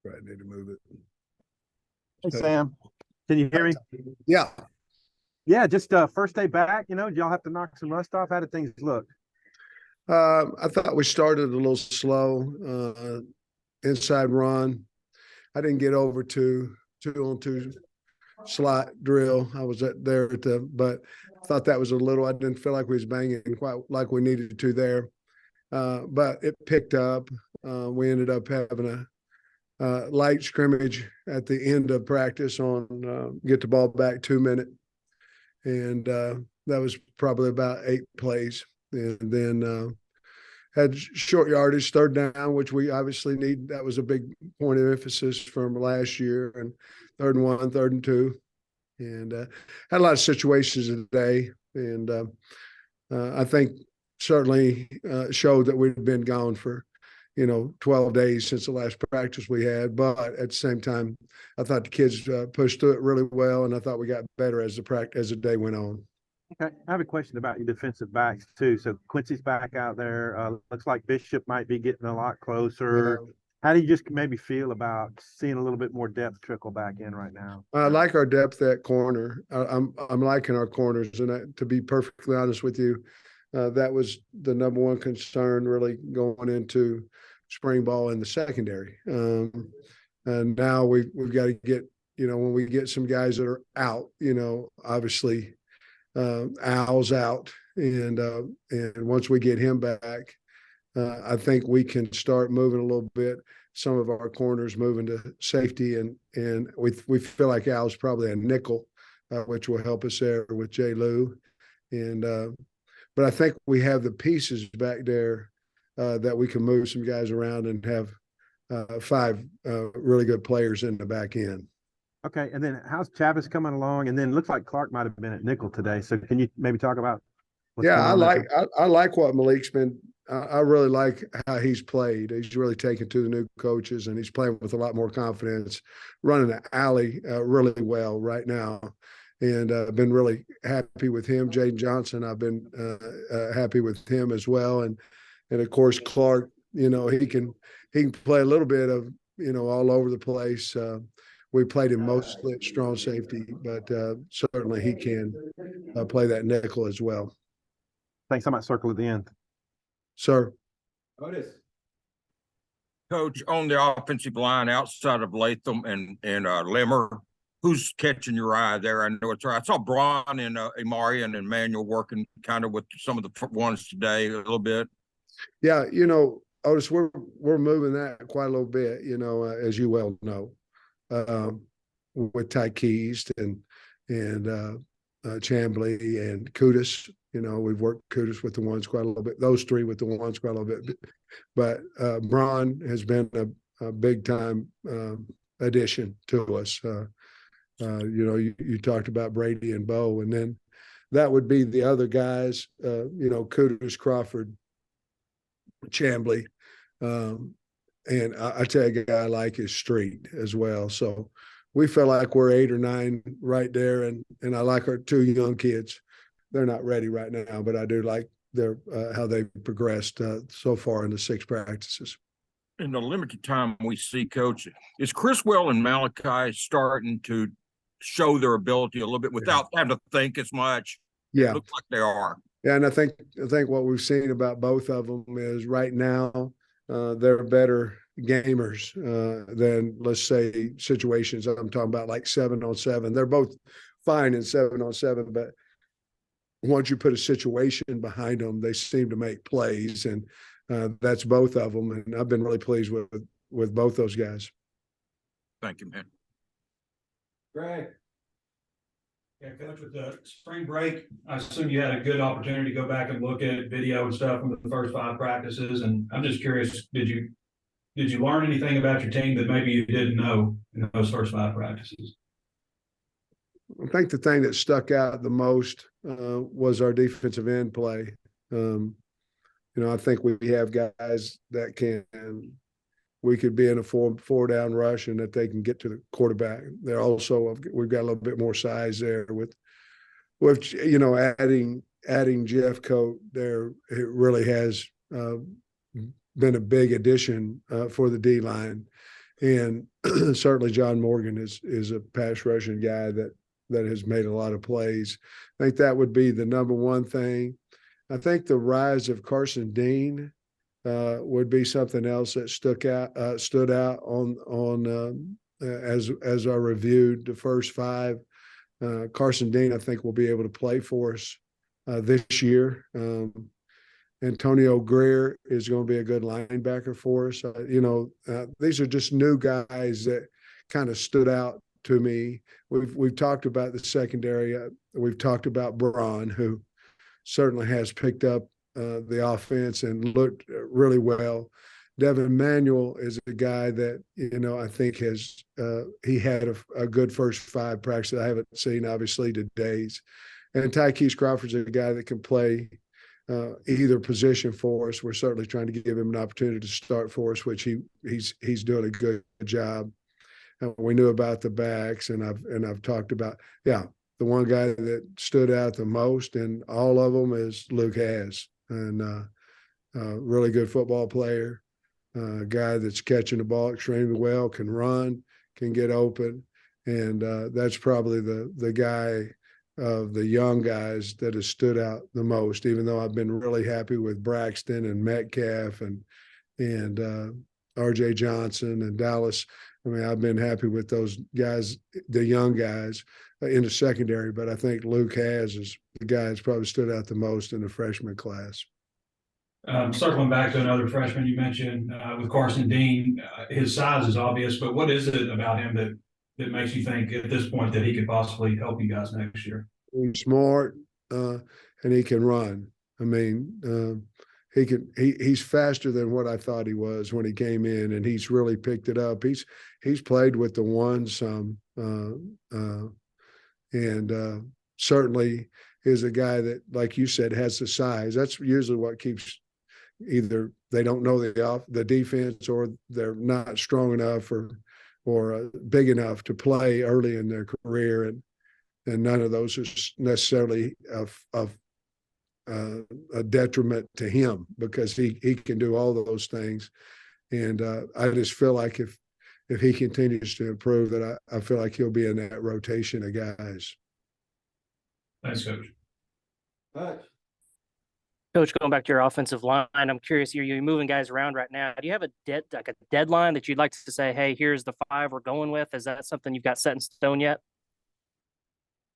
Right, need to move it. Hey, Sam, can you hear me? Yeah. Yeah, just first day back, did y'all have to knock some rust off? How did things look? I thought we started a little slow, inside run. I didn't get over to 2-on-2 slot drill. I was there but I thought that was a little, I didn't feel like we was banging quite like we needed to there. But it picked up. We ended up having a light scrimmage at the end of practice on get the ball back 2 minute. And that was probably about 8 plays. And then had short yardage, third down, which we obviously need. That was a big point of emphasis from last year. And 3rd and 1, 3rd and 2. And had a lot of situations today. And I think certainly showed that we'd been gone for 12 days since the last practice we had. But at the same time, I thought the kids pushed through it really well, and I thought we got better as the day went on. Okay, I have a question about your defensive backs too. So Quincy's back out there. Looks like Bishop might be getting a lot closer. Yeah. How do you just maybe feel about seeing a little bit more depth trickle back in right now? I like our depth at corner. I'm liking our corners, and to be perfectly honest with you, that was the number one concern really going into spring ball in the secondary. And now we've got to get, when we get some guys that are out, obviously Al's out, and once we get him back, I think we can start moving a little bit. Some of our corners moving to safety, and we feel like Al's probably a nickel, which will help us there with J. Lou. And but I think we have the pieces back there that we can move some guys around and have 5 really good players in the back end. Okay, and then how's Chavis coming along? And then looks like Clark might have been at nickel today. So can you maybe talk about what's going on? I like what Malik's been. I really like how he's played. He's really taken to the new coaches, and he's playing with a lot more confidence, running the alley really well right now. And I've been really happy with him. Jaden Johnson, I've been happy with him as well. And of course, Clark, he can play a little bit of, all over the place. We played him mostly at strong safety, but certainly he can play that nickel as well. Thanks. I might circle at the end. Sir. Otis. Coach, on the offensive line outside of Latham and Limmer, who's catching your eye there? I know it's right. I saw Braun and Amari and Emmanuel working kind of with some of the ones today a little bit. Yeah, Otis, we're moving that quite a little bit, as you well know, with Ty Keys and Chambly and Kudus. We've worked Kudus with the ones quite a little bit. Those 3 with the ones quite a little bit. But Braun has been a big time addition to us. You talked about Brady and Bo, and then that would be the other guys, Kudus, Crawford, Chambly. And I tell you, a guy like his Street as well. So we feel like we're 8 or 9 right there. And I like our 2 young kids. They're not ready right now, but I do like their how they've progressed so far in the 6 practices. In the limited time we see, Coach, is Chriswell and Malachi starting to show their ability a little bit without having to think as much? Yeah, it looks like they are. Yeah, and I think what we've seen about both of them is right now they're better gamers than, let's say, situations. I'm talking about like 7-on-7. They're both fine in 7-on-7, but once you put a situation behind them, they seem to make plays, and that's both of them. And I've been really pleased with both those guys. Thank you, man. Greg. Yeah, Coach, with the spring break, I assume you had a good opportunity to go back and look at video and stuff from the first 5 practices. And I'm just curious, did you learn anything about your team that maybe you didn't know in those first 5 practices? I think the thing that stuck out the most was our defensive end play. I think we have guys that we could be in a four down rush and that they can get to the quarterback. They're also, we've got a little bit more size there with adding Jeff Coat there. It really has been a big addition for the D line. And certainly John Morgan is a pass rushing guy that has made a lot of plays. I think that would be the number one thing. I think the rise of Carson Dean would be something else that stood out on as I reviewed the first five. Carson Dean, I think, will be able to play for us this year. Antonio Greer is going to be a good linebacker for us. These are just new guys that kind of stood out to me. We've talked about the secondary. We've talked about Braun, who certainly has picked up the offense and looked really well. Devin Manuel is a guy that, I think he had a good first five practices. I haven't seen, obviously, today's. And Tykees Crawford's a guy that can play either position for us. We're certainly trying to give him an opportunity to start for us, which he's doing a good job. We knew about the backs, and I've talked about, the one guy that stood out the most in all of them is Luke Has, and really good football player, guy that's catching the ball extremely well, can run, can get open, and that's probably the guy of the young guys that has stood out the most, even though I've been really happy with Braxton and Metcalf and RJ Johnson and Dallas. I mean, I've been happy with those guys, the young guys in the secondary, but I think Luke Has is the guy that's probably stood out the most in the freshman class. Circling back to another freshman you mentioned with Carson Dean, his size is obvious, but what is it about him that makes you think at this point that he could possibly help you guys next year? He's smart and he can run. I mean, he's faster than what I thought he was when he came in, and he's really picked it up. He's played with the one some, and certainly is a guy that, like you said, has the size. That's usually what keeps, either they don't know the defense, or they're not strong enough or big enough to play early in their career, and none of those is necessarily a detriment to him, because he can do all of those things. And I just feel like if he continues to improve, that I feel like he'll be in that rotation of guys. Thanks, Coach. Coach, going back to your offensive line, I'm curious, you're moving guys around right now. Do you have a deadline that you'd like to say, hey, here's the five we're going with? Is that something you've got set in stone yet?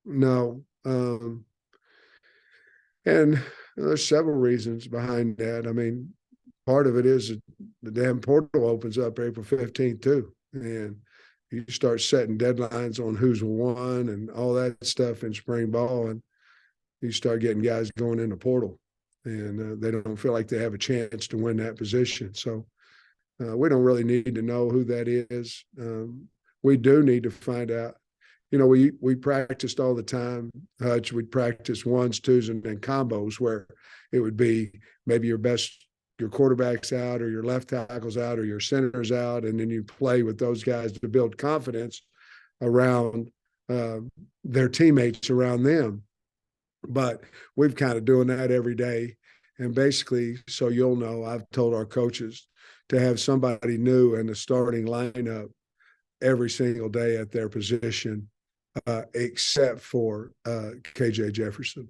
No. And there's several reasons behind that. I mean, part of it is the damn portal opens up April 15th too. And you start setting deadlines on who's won and all that stuff in spring ball, and you start getting guys going in the portal, and they don't feel like they have a chance to win that position. So we don't really need to know who that is. We do need to find out. We practiced all the time, Hutch. We'd practice ones, twos, and then combos, where it would be maybe your quarterback's out, or your left tackle's out, or your center's out, and then you play with those guys to build confidence around their teammates around them. But we've kind of doing that every day. And basically, so you'll know, I've told our coaches to have somebody new in the starting lineup every single day at their position, except for KJ Jefferson.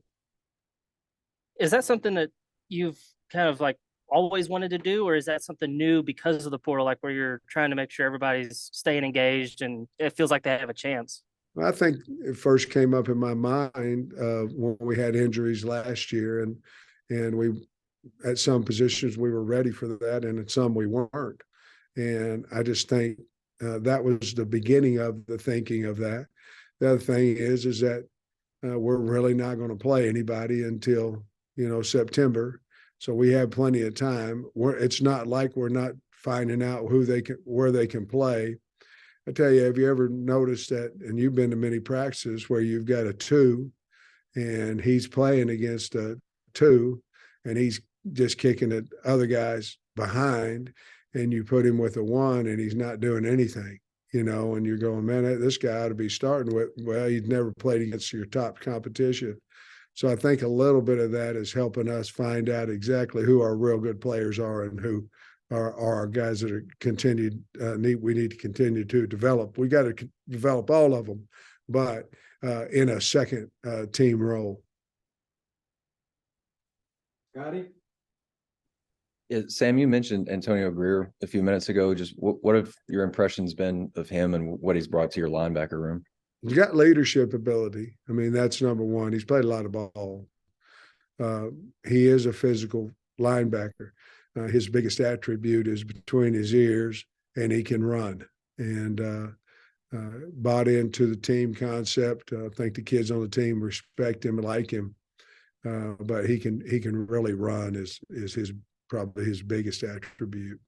Is that something that you've kind of like always wanted to do, or is that something new because of the portal, like where you're trying to make sure everybody's staying engaged and it feels like they have a chance? I think it first came up in my mind when we had injuries last year, and we, at some positions, we were ready for that, and at some we weren't. And I just think that was the beginning of the thinking of that. The other thing is that we're really not going to play anybody until, September. So we have plenty of time. It's not like we're not finding out where they can play. I tell you, have you ever noticed that, and you've been to many practices where you've got a 2 and he's playing against a 2 and he's just kicking at other guys behind, and you put him with a 1 and he's not doing anything, and you're going, man, this guy ought to be starting with, well, he'd never played against your top competition. So I think a little bit of that is helping us find out exactly who our real good players are and who are guys that are we need to continue to develop. We got to develop all of them, but in a second team role. Scotty? Yeah, Sam, you mentioned Antonio Greer a few minutes ago. Just what have your impressions been of him and what he's brought to your linebacker room? He's got leadership ability. I mean, that's number one. He's played a lot of ball. He is a physical linebacker. His biggest attribute is between his ears, and he can run. And bought into the team concept. I think the kids on the team respect him and like him. But he can really run is his probably his biggest attribute.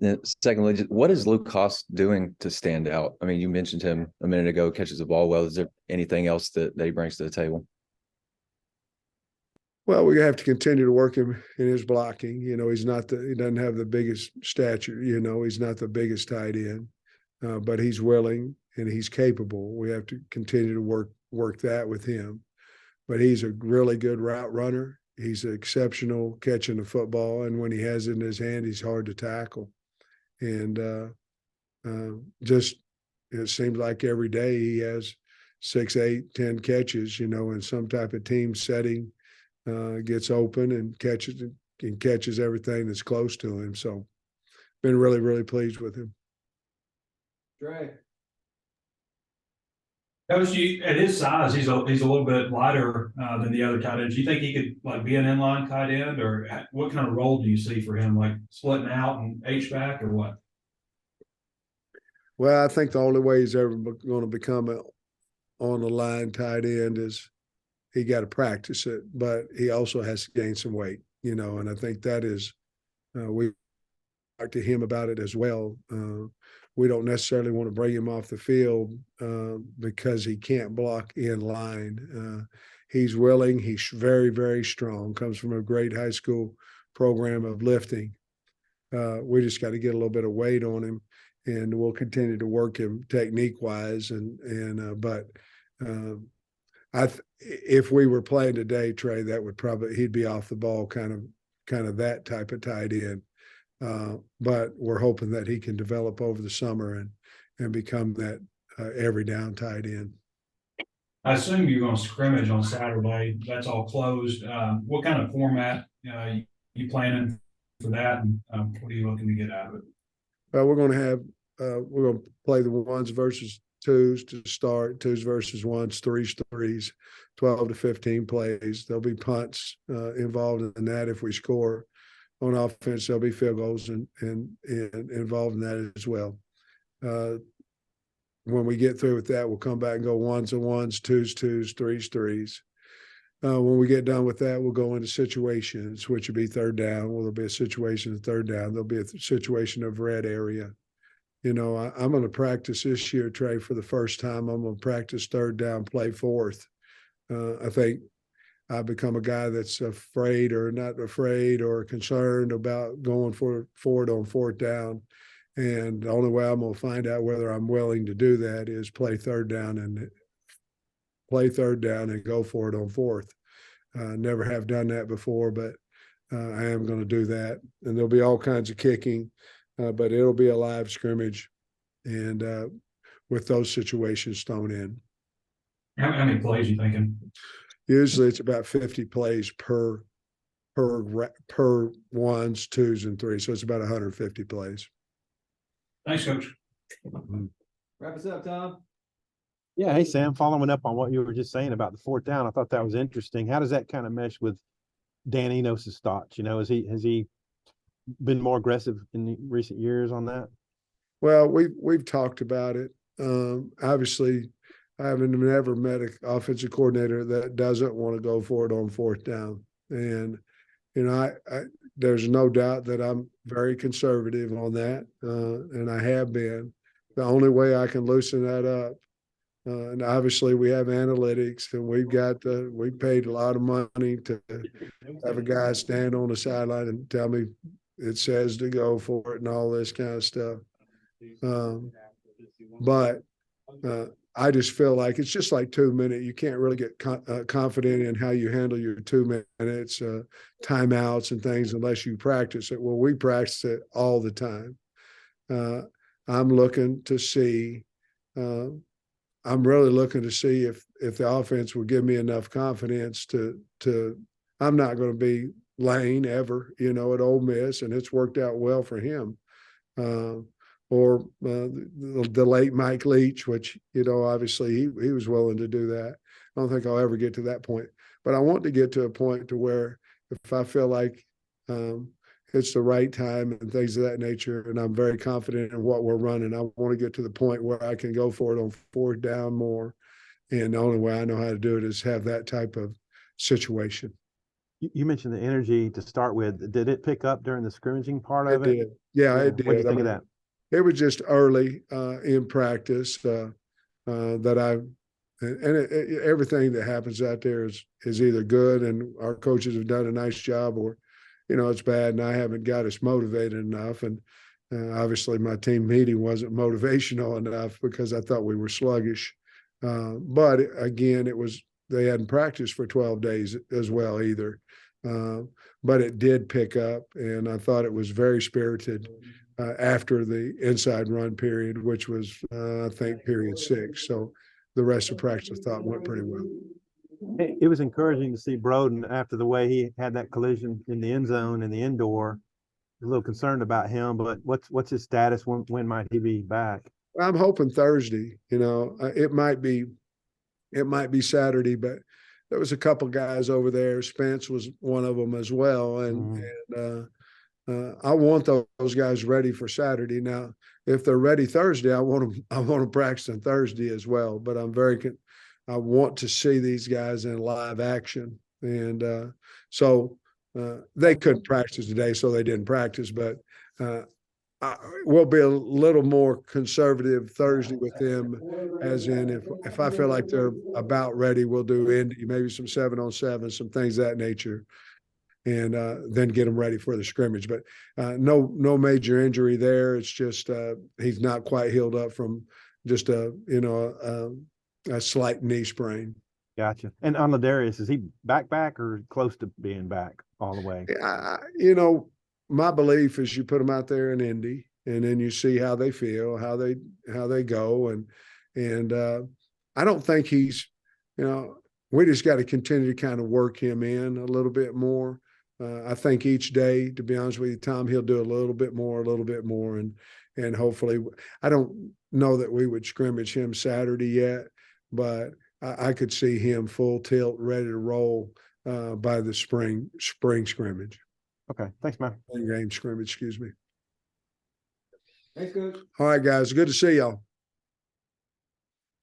And secondly, what is Luke Haas doing to stand out? I mean, you mentioned him a minute ago, catches the ball well. Is there anything else that he brings to the table? Well, we have to continue to work him in his blocking. You know, he doesn't have the biggest stature. You know, he's not the biggest tight end, but he's willing and he's capable. We have to continue to work that with him. But he's a really good route runner. He's exceptional catching the football, and when he has it in his hand, he's hard to tackle. And just it seems like every day he has 6, 8, 10 catches, you know, in some type of team setting, gets open and catches everything that's close to him. So been really, really pleased with him. Dre? Coach, at his size, he's a little bit lighter than the other tight ends. Do you think he could like be an inline tight end, or what kind of role do you see for him? Like splitting out and H-back, or what? Well, I think the only way he's ever going to become on the line tight end is he got to practice it, but he also has to gain some weight, you know, and I think that is we talked to him about it as well. We don't necessarily want to bring him off the field because he can't block in line. He's willing. He's very, very strong. Comes from a great high school program of lifting. We just got to get a little bit of weight on him, and we'll continue to work him technique-wise. But if we were playing today, Trey, that would he'd be off the ball, kind of that type of tight end. But we're hoping that he can develop over the summer and become that every down tight end. I assume you're going to scrimmage on Saturday. That's all closed. What kind of format you planning for that, and what are you looking to get out of it? We're going to play the ones versus twos to start, twos versus ones, threes, 12 to 15 plays. There'll be punts involved in that if we score. On offense, there'll be field goals and involved in that as well. When we get through with that, we'll come back and go ones and ones, twos, threes. When we get done with that, we'll go into situations, which would be third down. Well, there'll be a situation of third down. There'll be a situation of red area. You know, I'm going to practice this year, Trey, for the first time. I'm going to practice third down, play fourth. I think I've become a guy that's afraid or not afraid or concerned about going for it on fourth down. And the only way I'm going to find out whether I'm willing to do that is play third down and go for it on fourth. Never have done that before, but I am going to do that. And there'll be all kinds of kicking, but it'll be a live scrimmage and with those situations thrown in. How many plays are you thinking? Usually it's about 50 plays per ones, twos, and threes. So it's about 150 plays. Thanks, Coach. Wrap us up, Tom. Yeah. Hey, Sam, following up on what you were just saying about the fourth down, I thought that was interesting. How does that kind of mesh with Dan Enos's thoughts? You know, has he been more aggressive in the recent years on that? Well, we've talked about it. Obviously, I haven't ever met an offensive coordinator that doesn't want to go for it on fourth down. And, you know, I there's no doubt that I'm very conservative on that, and I have been. The only way I can loosen that up, and obviously we have analytics, and we paid a lot of money to have a guy stand on the sideline and tell me it says to go for it and all this kind of stuff. But I just feel like it's just like 2 minute. You can't really get confident in how you handle your 2 minutes, timeouts and things unless you practice it. Well, we practice it all the time. I'm looking to see. I'm really looking to see if the offense will give me enough confidence to. I'm not going to be Lane ever, at Ole Miss, and it's worked out well for him. Or the late Mike Leach, which, obviously he was willing to do that. I don't think I'll ever get to that point, but I want to get to a point to where if I feel like it's the right time and things of that nature, and I'm very confident in what we're running, I want to get to the point where I can go for it on 4th down more. And the only way I know how to do it is have that type of situation. You mentioned the energy to start with. Did it pick up during the scrimmaging part of it? Did. Yeah, it did. What do you think of that? It was just early in practice that everything that happens out there is either good and our coaches have done a nice job, or it's bad and I haven't got us motivated enough. And obviously my team meeting wasn't motivational enough because I thought we were sluggish. But again, they hadn't practiced for 12 days as well either. But it did pick up, and I thought it was very spirited after the inside run period, which was, I think, period 6. So the rest of practice I thought went pretty well. It was encouraging to see Broden after the way he had that collision in the end zone and the indoor. A little concerned about him, but what's his status? When might he be back? I'm hoping Thursday. It might be Saturday, but there was a couple guys over there. Spence was one of them as well, and I want those guys ready for Saturday. Now, if they're ready Thursday, I want them practicing Thursday as well. But I want to see these guys in live action, and so they couldn't practice today, so they didn't practice. But we'll be a little more conservative Thursday with them, as in if I feel like they're about ready, we'll do Indy, maybe some 7-on-7, some things of that nature, and then get them ready for the scrimmage. But no major injury there. It's just he's not quite healed up from just a slight knee sprain. Gotcha. And on Ladarius, is he back or close to being back all the way? My belief is you put them out there in Indy, and then you see how they feel, how they go, and I don't think he's, we just got to continue to kind of work him in a little bit more. I think each day, to be honest with you, Tom, he'll do a little bit more, and hopefully, I don't know that we would scrimmage him Saturday yet, but I could see him full tilt, ready to roll by the spring scrimmage. Okay, thanks, man. Game scrimmage, excuse me. Thanks, Coach. All right, guys, good to see y'all.